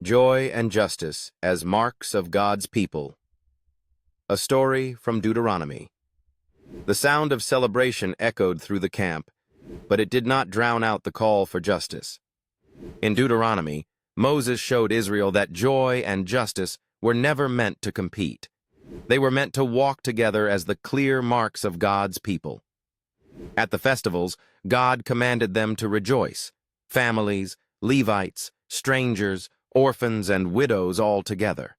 Joy and Justice as Marks of God's People. A story from Deuteronomy. The sound of celebration echoed through the camp, but it did not drown out the call for justice. In Deuteronomy, Moses showed Israel that joy and justice were never meant to compete. They were meant to walk together as the clear marks of God's people. At the festivals, God commanded them to rejoice, families, Levites, strangers, orphans, and widows all together.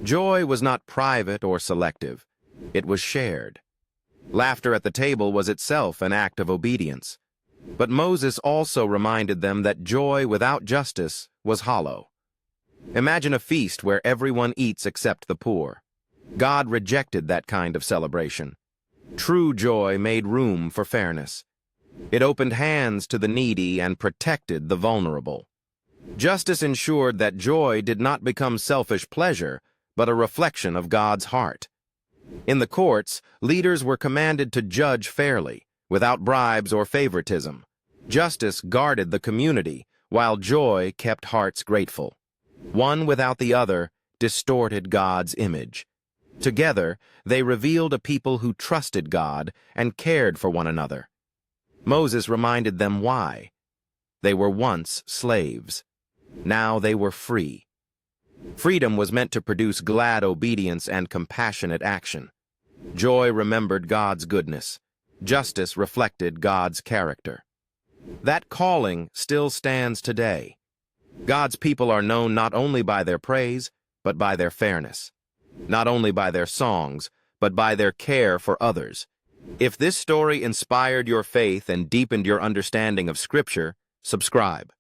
Joy was not private or selective. It was shared. Laughter at the table was itself an act of obedience. But Moses also reminded them that joy without justice was hollow. Imagine a feast where everyone eats except the poor. God rejected that kind of celebration. True joy made room for fairness. It opened hands to the needy and protected the vulnerable. Justice ensured that joy did not become selfish pleasure, but a reflection of God's heart. In the courts, leaders were commanded to judge fairly, without bribes or favoritism. Justice guarded the community, while joy kept hearts grateful. One without the other distorted God's image. Together, they revealed a people who trusted God and cared for one another. Moses reminded them why. They were once slaves. Now they were free. Freedom was meant to produce glad obedience and compassionate action. Joy remembered God's goodness. Justice reflected God's character. That calling still stands today. God's people are known not only by their praise, but by their fairness. Not only by their songs, but by their care for others. If this story inspired your faith and deepened your understanding of Scripture, subscribe.